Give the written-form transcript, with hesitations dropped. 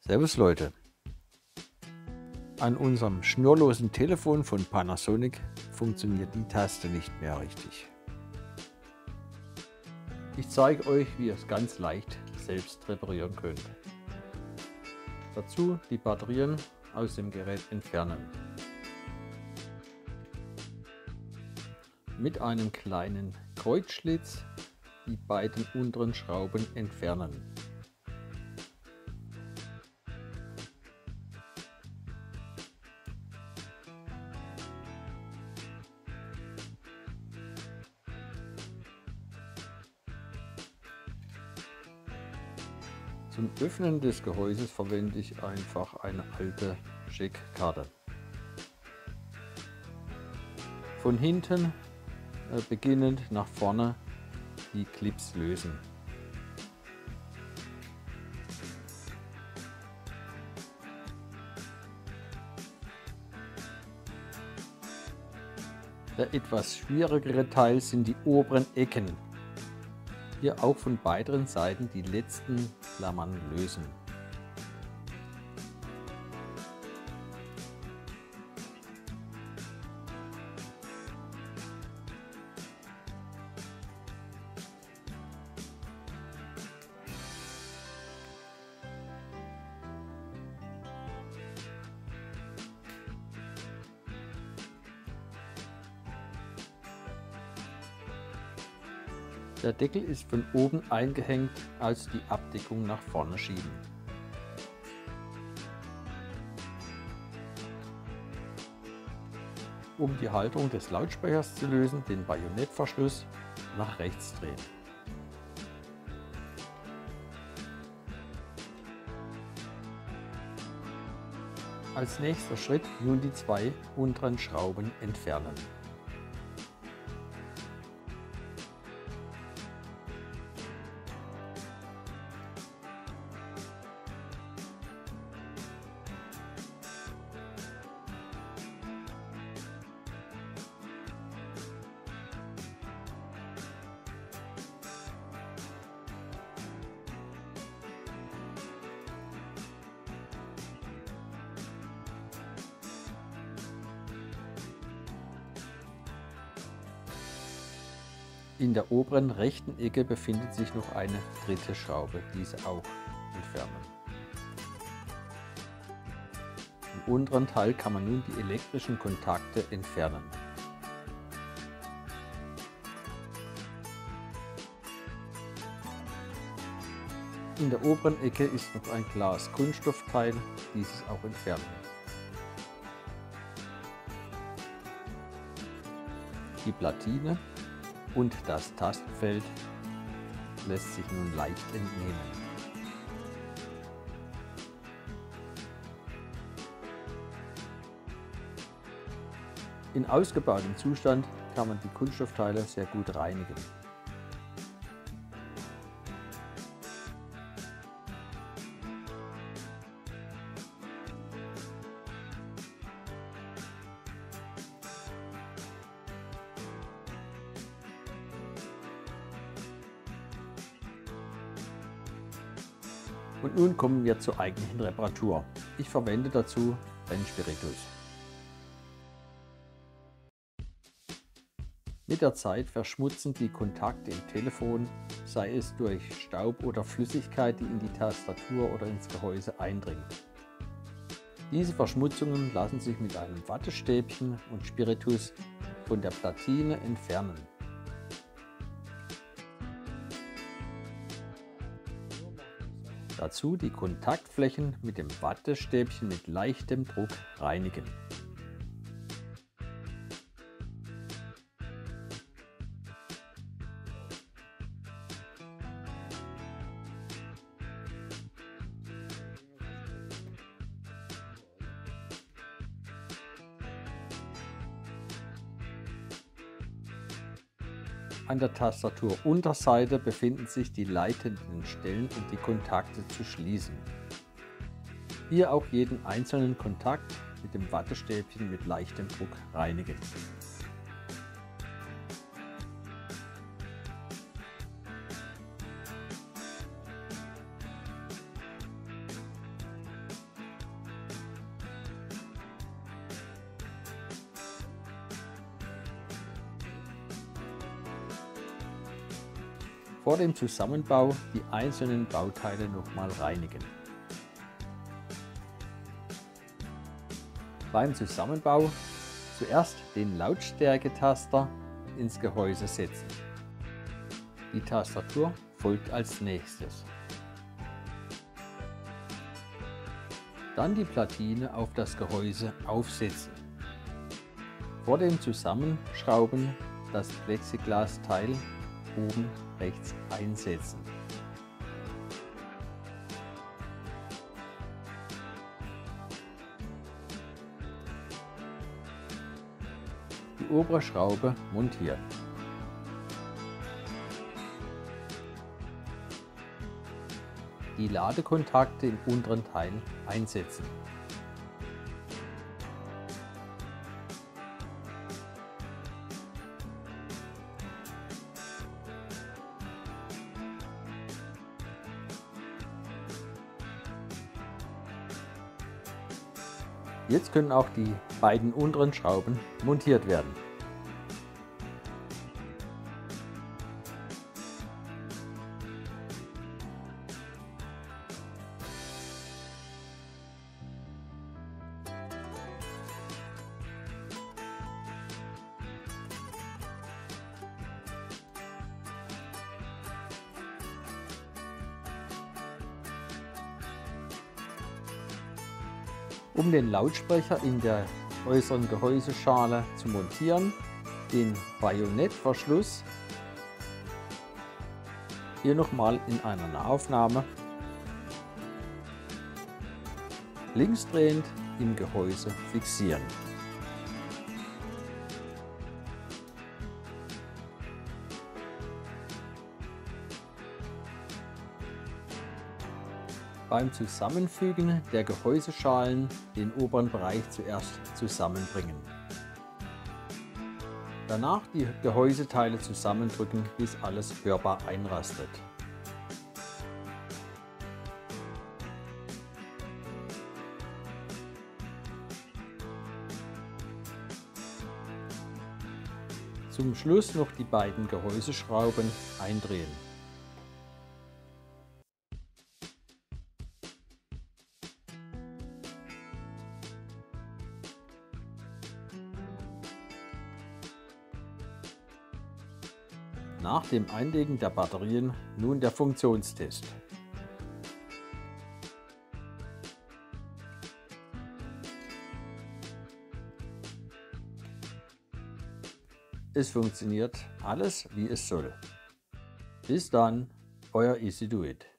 Servus Leute, an unserem schnurlosen Telefon von Panasonic funktioniert die Taste nicht mehr richtig. Ich zeige euch, wie ihr es ganz leicht selbst reparieren könnt. Dazu die Batterien aus dem Gerät entfernen. Mit einem kleinen Kreuzschlitz die beiden unteren Schrauben entfernen. Zum Öffnen des Gehäuses verwende ich einfach eine alte Scheckkarte. Von hinten beginnend nach vorne die Clips lösen. Der etwas schwierigere Teil sind die oberen Ecken. Hier auch von beiden Seiten die letzten Klammern lösen. Der Deckel ist von oben eingehängt, also die Abdeckung nach vorne schieben. Um die Halterung des Lautsprechers zu lösen, den Bajonettverschluss nach rechts drehen. Als nächster Schritt nun die zwei unteren Schrauben entfernen. In der oberen rechten Ecke befindet sich noch eine dritte Schraube, diese auch entfernen. Im unteren Teil kann man nun die elektrischen Kontakte entfernen. In der oberen Ecke ist noch ein Glas Kunststoffteil, dieses auch entfernen. Die Platine und das Tastfeld lässt sich nun leicht entnehmen. In ausgebautem Zustand kann man die Kunststoffteile sehr gut reinigen. Und nun kommen wir zur eigentlichen Reparatur. Ich verwende dazu Brennspiritus. Mit der Zeit verschmutzen die Kontakte im Telefon, sei es durch Staub oder Flüssigkeit, die in die Tastatur oder ins Gehäuse eindringt. Diese Verschmutzungen lassen sich mit einem Wattestäbchen und Spiritus von der Platine entfernen. Dazu die Kontaktflächen mit dem Wattestäbchen mit leichtem Druck reinigen. An der Tastaturunterseite befinden sich die leitenden Stellen, um die Kontakte zu schließen. Hier auch jeden einzelnen Kontakt mit dem Wattestäbchen mit leichtem Druck reinigen. Vor dem Zusammenbau die einzelnen Bauteile nochmal reinigen. Beim Zusammenbau zuerst den Lautstärketaster ins Gehäuse setzen. Die Tastatur folgt als nächstes. Dann die Platine auf das Gehäuse aufsetzen. Vor dem Zusammenschrauben das Plexiglasteil oben rechts einsetzen. Die obere Schraube montieren. Die Ladekontakte im unteren Teil einsetzen. Jetzt können auch die beiden unteren Schrauben montiert werden. Um den Lautsprecher in der äußeren Gehäuseschale zu montieren, den Bajonettverschluss hier nochmal in einer Nahaufnahme linksdrehend im Gehäuse fixieren. Beim Zusammenfügen der Gehäuseschalen den oberen Bereich zuerst zusammenbringen. Danach die Gehäuseteile zusammendrücken, bis alles hörbar einrastet. Zum Schluss noch die beiden Gehäuseschrauben eindrehen. Nach dem Einlegen der Batterien nun der Funktionstest. Es funktioniert alles, wie es soll. Bis dann, euer EasyDoIt.